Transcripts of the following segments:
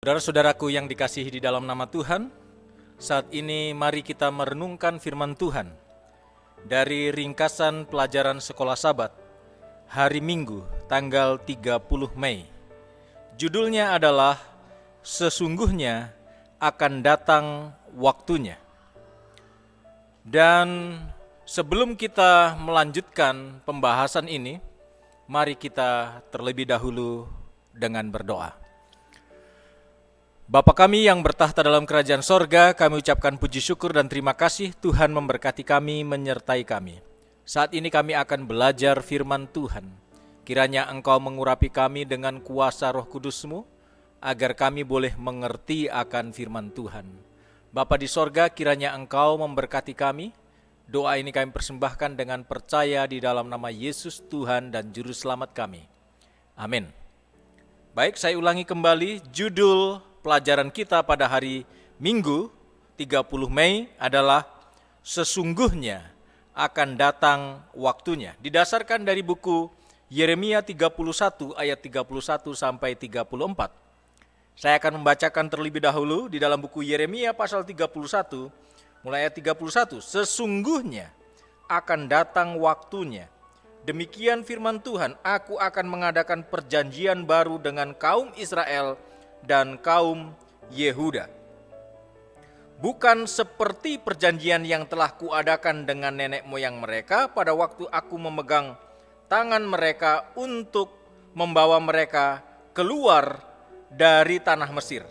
Saudara-saudaraku yang dikasihi di dalam nama Tuhan, saat ini mari kita merenungkan firman Tuhan dari ringkasan pelajaran sekolah Sabat hari Minggu tanggal 30 Mei. Judulnya adalah Sesungguhnya akan datang waktunya. Dan sebelum kita melanjutkan pembahasan ini, mari kita terlebih dahulu dengan berdoa. Bapa kami yang bertahta dalam kerajaan sorga, kami ucapkan puji syukur dan terima kasih Tuhan memberkati kami, menyertai kami. Saat ini kami akan belajar firman Tuhan. Kiranya Engkau mengurapi kami dengan kuasa Roh Kudus-Mu, agar kami boleh mengerti akan firman Tuhan. Bapa di sorga, kiranya Engkau memberkati kami. Doa ini kami persembahkan dengan percaya di dalam nama Yesus Tuhan dan Juru Selamat kami. Amin. Baik, saya ulangi kembali judul pelajaran kita pada hari Minggu 30 Mei adalah Sesungguhnya akan datang waktunya. Didasarkan dari buku Yeremia 31 ayat 31 sampai 34. Saya akan membacakan terlebih dahulu di dalam buku Yeremia pasal 31 mulai ayat 31. Sesungguhnya akan datang waktunya. Demikian firman Tuhan, aku akan mengadakan perjanjian baru dengan kaum Israel dan kaum Yehuda. Bukan seperti perjanjian yang telah kuadakan dengan nenek moyang mereka pada waktu aku memegang tangan mereka untuk membawa mereka keluar dari tanah Mesir.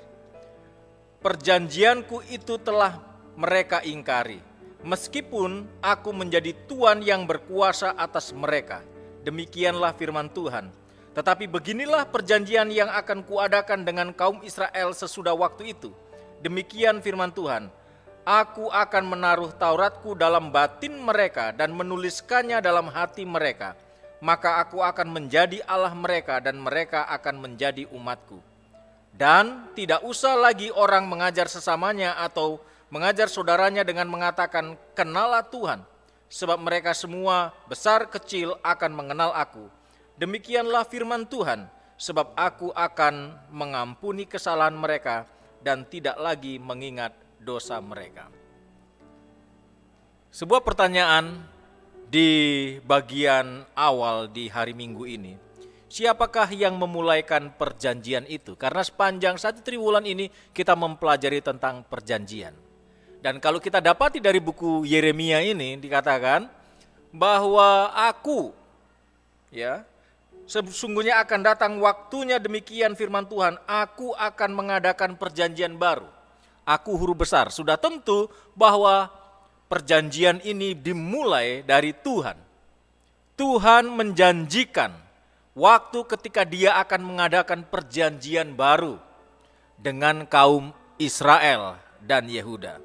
Perjanjianku itu telah mereka ingkari, meskipun aku menjadi tuan yang berkuasa atas mereka. Demikianlah firman Tuhan. Tetapi beginilah perjanjian yang akan kuadakan dengan kaum Israel sesudah waktu itu. Demikian firman Tuhan, aku akan menaruh Tauratku dalam batin mereka dan menuliskannya dalam hati mereka. Maka aku akan menjadi Allah mereka dan mereka akan menjadi umatku. Dan tidak usah lagi orang mengajar sesamanya atau mengajar saudaranya dengan mengatakan, kenalah Tuhan. Sebab mereka semua besar kecil akan mengenal aku. Demikianlah firman Tuhan, sebab aku akan mengampuni kesalahan mereka dan tidak lagi mengingat dosa mereka. Sebuah pertanyaan di bagian awal di hari Minggu ini. Siapakah yang memulaikan perjanjian itu? Karena sepanjang 1 triwulan ini kita mempelajari tentang perjanjian. Dan kalau kita dapati dari buku Yeremia ini dikatakan bahwa aku, sesungguhnya akan datang waktunya, demikian firman Tuhan, aku akan mengadakan perjanjian baru. Aku huruf besar, sudah tentu bahwa perjanjian ini dimulai dari Tuhan. Tuhan menjanjikan waktu ketika Dia akan mengadakan perjanjian baru dengan kaum Israel dan Yehuda.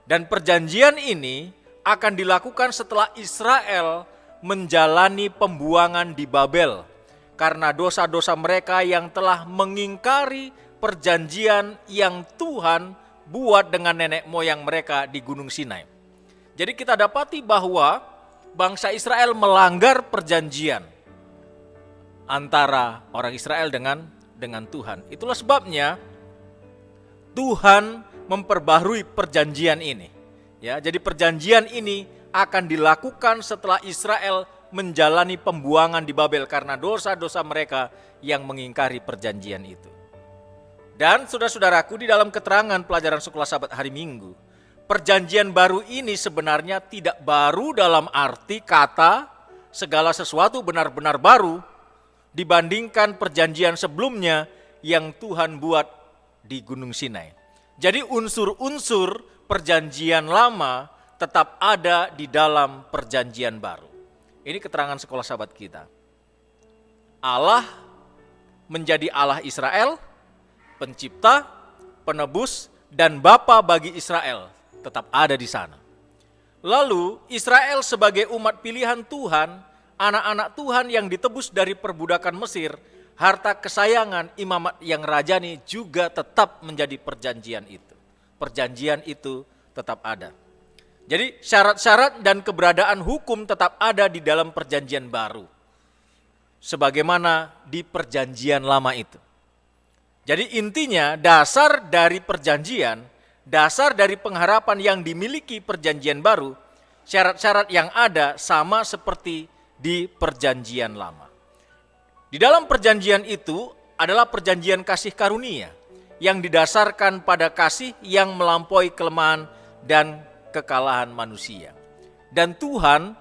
Dan perjanjian ini akan dilakukan setelah Israel menjalani pembuangan di Babel karena dosa-dosa mereka yang telah mengingkari perjanjian yang Tuhan buat dengan nenek moyang mereka di Gunung Sinai. Jadi kita dapati bahwa bangsa Israel melanggar perjanjian antara orang Israel dengan Tuhan. Itulah sebabnya Tuhan memperbaharui perjanjian ini. Jadi perjanjian ini akan dilakukan setelah Israel menjalani pembuangan di Babel karena dosa-dosa mereka yang mengingkari perjanjian itu. Dan saudara-saudaraku, di dalam keterangan pelajaran sekolah Sabat hari Minggu, perjanjian baru ini sebenarnya tidak baru dalam arti kata segala sesuatu benar-benar baru dibandingkan perjanjian sebelumnya yang Tuhan buat di Gunung Sinai. Jadi unsur-unsur perjanjian lama tetap ada di dalam perjanjian baru. Ini keterangan sekolah Sabat kita. Allah menjadi Allah Israel, pencipta, penebus, dan bapa bagi Israel tetap ada di sana. Lalu Israel sebagai umat pilihan Tuhan, anak-anak Tuhan yang ditebus dari perbudakan Mesir, harta kesayangan imamat yang rajani juga tetap menjadi perjanjian itu. Perjanjian itu tetap ada. Jadi syarat-syarat dan keberadaan hukum tetap ada di dalam perjanjian baru. Sebagaimana di perjanjian lama itu. Jadi intinya dasar dari perjanjian, dasar dari pengharapan yang dimiliki perjanjian baru, syarat-syarat yang ada sama seperti di perjanjian lama. Di dalam perjanjian itu adalah perjanjian kasih karunia yang didasarkan pada kasih yang melampaui kelemahan dan kekalahan manusia. Dan Tuhan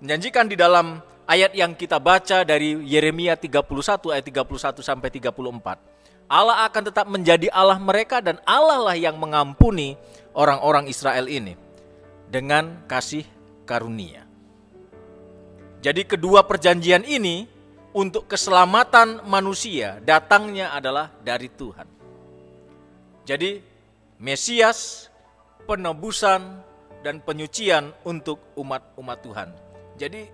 menjanjikan di dalam ayat yang kita baca dari Yeremia 31 ayat 31 sampai 34. Allah akan tetap menjadi Allah mereka dan Allah lah yang mengampuni orang-orang Israel ini dengan kasih karunia. Jadi kedua perjanjian ini untuk keselamatan manusia datangnya adalah dari Tuhan. Jadi Mesias, penebusan dan penyucian untuk umat-umat Tuhan. Jadi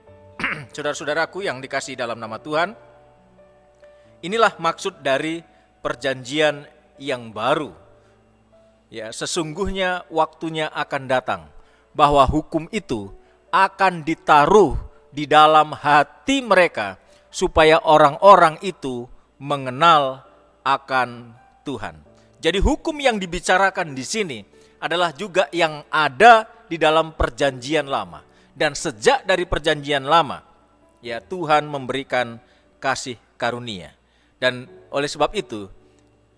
saudara-saudaraku yang dikasihi dalam nama Tuhan, inilah maksud dari perjanjian yang baru. Ya, sesungguhnya waktunya akan datang bahwa hukum itu akan ditaruh di dalam hati mereka supaya orang-orang itu mengenal akan Tuhan. Jadi hukum yang dibicarakan di sini adalah juga yang ada di dalam perjanjian lama. Dan sejak dari perjanjian lama, ya Tuhan memberikan kasih karunia. Dan oleh sebab itu,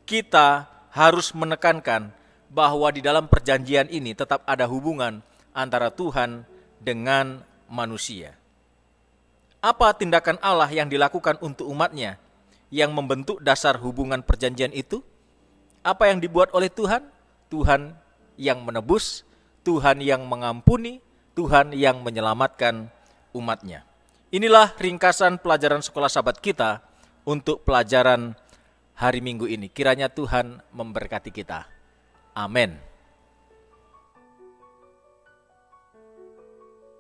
kita harus menekankan bahwa di dalam perjanjian ini tetap ada hubungan antara Tuhan dengan manusia. Apa tindakan Allah yang dilakukan untuk umatnya yang membentuk dasar hubungan perjanjian itu? Apa yang dibuat oleh Tuhan? Tuhan yang menebus, Tuhan yang mengampuni, Tuhan yang menyelamatkan umatnya. Inilah ringkasan pelajaran sekolah sahabat kita untuk pelajaran hari Minggu ini. Kiranya Tuhan memberkati kita. Amin.